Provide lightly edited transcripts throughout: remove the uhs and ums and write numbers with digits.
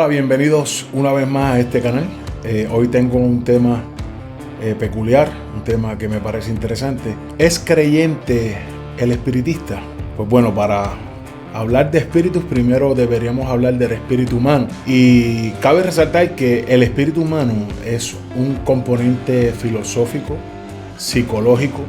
Hola, bienvenidos una vez más a este canal. Hoy tengo un tema peculiar, un tema que me parece interesante. ¿Es creyente el espiritista? Pues bueno, para hablar de espíritus primero deberíamos hablar del espíritu humano. Y cabe resaltar que el espíritu humano es un componente filosófico, psicológico,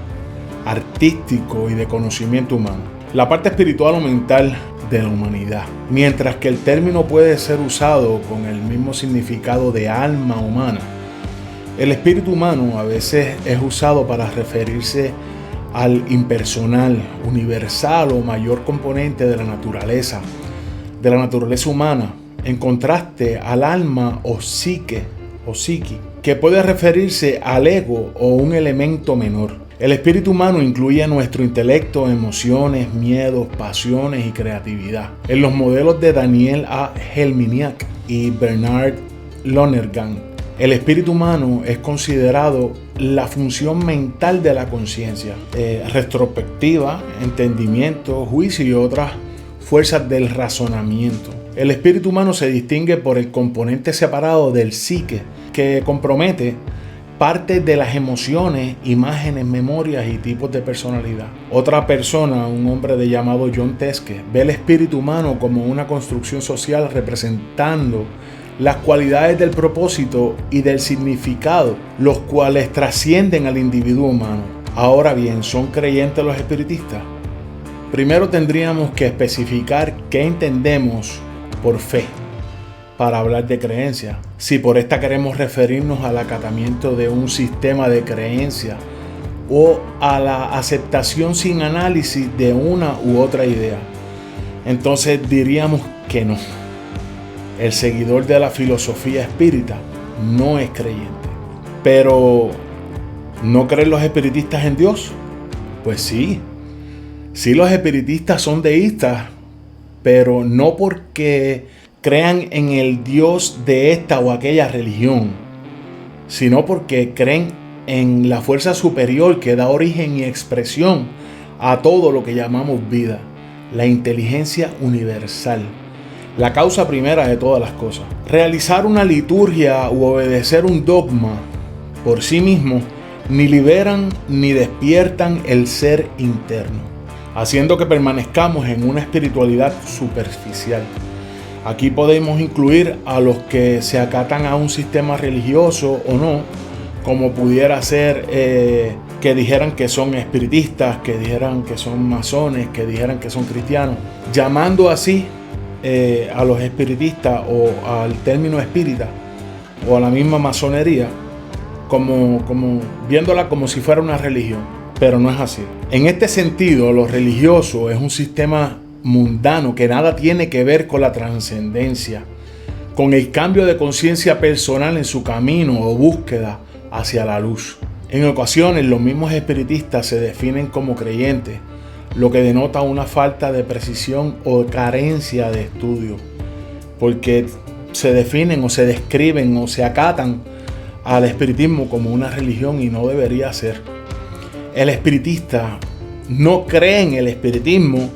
artístico y de conocimiento humano. La parte espiritual o mental de la humanidad. Mientras que el término puede ser usado con el mismo significado de alma humana, el espíritu humano a veces es usado para referirse al impersonal, universal o mayor componente de la naturaleza humana, en contraste al alma o psique o psiqui, que puede referirse al ego o un elemento menor. El espíritu humano incluye nuestro intelecto, emociones, miedos, pasiones y creatividad. En los modelos de Daniel A. Helminiak y Bernard Lonergan, el espíritu humano es considerado la función mental de la conciencia, retrospectiva, entendimiento, juicio y otras fuerzas del razonamiento. El espíritu humano se distingue por el componente separado del psique, que compromete parte de las emociones, imágenes, memorias y tipos de personalidad. Otra persona, un hombre llamado John Teske, ve el espíritu humano como una construcción social representando las cualidades del propósito y del significado, los cuales trascienden al individuo humano. Ahora bien, ¿son creyentes los espiritistas? Primero tendríamos que especificar qué entendemos por fe para hablar de creencia. Si por esta queremos referirnos al acatamiento de un sistema de creencia o a la aceptación sin análisis de una u otra idea, entonces diríamos que no. El seguidor de la filosofía espírita no es creyente. Pero, ¿no creen los espiritistas en Dios? Pues sí. Sí, los espiritistas son deístas, pero no porque crean en el Dios de esta o aquella religión, sino porque creen en la fuerza superior que da origen y expresión a todo lo que llamamos vida, la inteligencia universal, la causa primera de todas las cosas. Realizar una liturgia u obedecer un dogma por sí mismo ni liberan ni despiertan el ser interno, haciendo que permanezcamos en una espiritualidad superficial. Aquí podemos incluir a los que se acatan a un sistema religioso o no, como pudiera ser que dijeran que son espiritistas, que dijeran que son masones, que dijeran que son cristianos, llamando así a los espiritistas o al término espírita o a la misma masonería, como viéndola como si fuera una religión, pero no es así. En este sentido, lo religioso es un sistema mundano que nada tiene que ver con la trascendencia, con el cambio de conciencia personal en su camino o búsqueda hacia la luz. En ocasiones los mismos espiritistas se definen como creyentes, lo que denota una falta de precisión o carencia de estudio, porque se definen o se describen o se acatan al espiritismo como una religión y no debería ser. El espiritista no cree en el espiritismo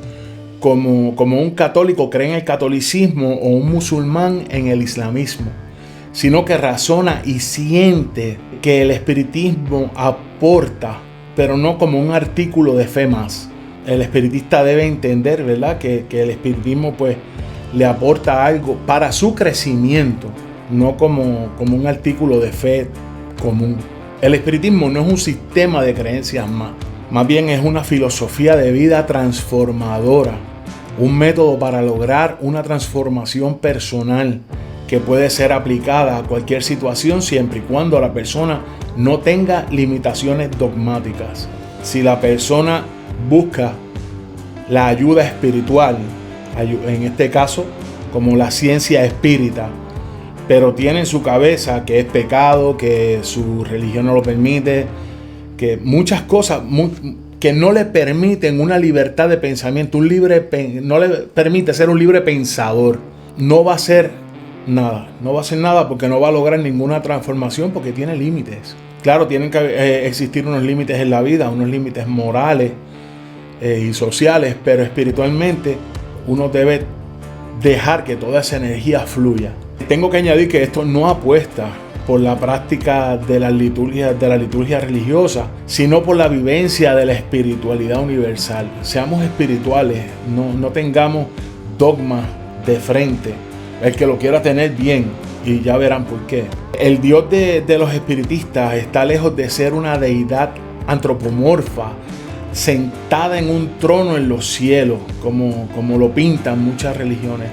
como un católico cree en el catolicismo o un musulmán en el islamismo, sino que razona y siente que el espiritismo aporta, pero no como un artículo de fe más. El espiritista debe entender, ¿verdad?, que el espiritismo pues le aporta algo para su crecimiento, no como un artículo de fe común. El espiritismo no es un sistema de creencias más bien es una filosofía de vida transformadora, un método para lograr una transformación personal que puede ser aplicada a cualquier situación siempre y cuando la persona no tenga limitaciones dogmáticas. Si la persona busca la ayuda espiritual, en este caso como la ciencia espírita, pero tiene en su cabeza que es pecado, que su religión no lo permite, que muchas cosas que no le permiten una libertad de pensamiento, no le permite ser un libre pensador, no va a hacer nada porque no va a lograr ninguna transformación porque tiene límites. Claro, tienen que existir unos límites en la vida, unos límites morales y sociales, pero espiritualmente uno debe dejar que toda esa energía fluya. Tengo que añadir que esto no apuesta por la práctica de la liturgia religiosa, sino por la vivencia de la espiritualidad universal. Seamos espirituales, no tengamos dogmas de frente. El que lo quiera tener bien, y ya verán por qué. El Dios de los espiritistas está lejos de ser una deidad antropomorfa, sentada en un trono en los cielos, como lo pintan muchas religiones.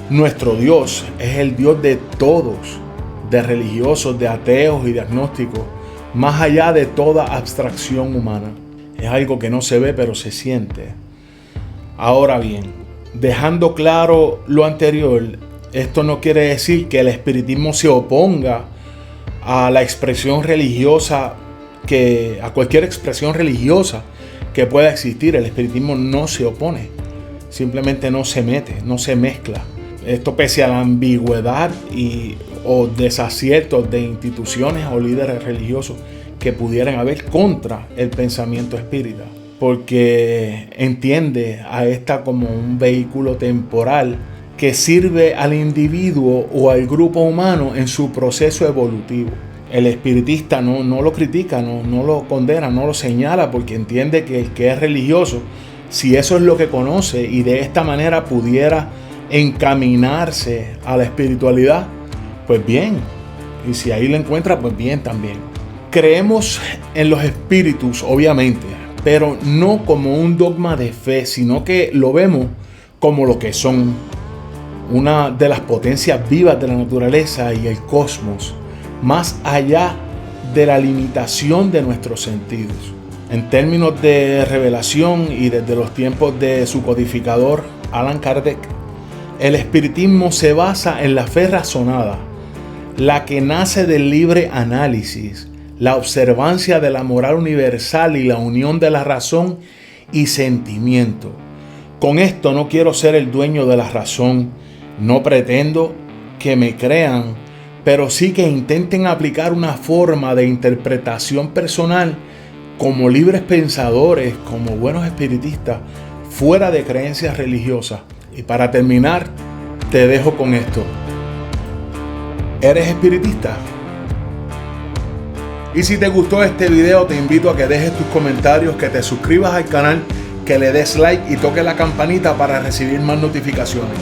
Nuestro Dios es el Dios de todos, de religiosos, de ateos y de agnósticos, más allá de toda abstracción humana. Es algo que no se ve, pero se siente. Ahora bien, dejando claro lo anterior, esto no quiere decir que el espiritismo se oponga a la expresión religiosa, a cualquier expresión religiosa que pueda existir. El espiritismo no se opone, simplemente no se mete, no se mezcla. Esto pese a la ambigüedad o desaciertos de instituciones o líderes religiosos que pudieran haber contra el pensamiento espírita, porque entiende a esta como un vehículo temporal que sirve al individuo o al grupo humano en su proceso evolutivo. El espiritista no lo critica, no lo condena, no lo señala, porque entiende que el que es religioso, si eso es lo que conoce y de esta manera pudiera encaminarse a la espiritualidad, pues bien, y si ahí lo encuentra, pues bien también. Creemos en los espíritus, obviamente, pero no como un dogma de fe, sino que lo vemos como lo que son, una de las potencias vivas de la naturaleza y el cosmos, más allá de la limitación de nuestros sentidos. En términos de revelación y desde los tiempos de su codificador, Allan Kardec, el espiritismo se basa en la fe razonada, la que nace del libre análisis, la observancia de la moral universal y la unión de la razón y sentimiento. Con esto no quiero ser el dueño de la razón, no pretendo que me crean, pero sí que intenten aplicar una forma de interpretación personal como libres pensadores, como buenos espiritistas, fuera de creencias religiosas. Y para terminar, te dejo con esto. ¿Eres espiritista? Y si te gustó este video, te invito a que dejes tus comentarios, que te suscribas al canal, que le des like y toques la campanita para recibir más notificaciones.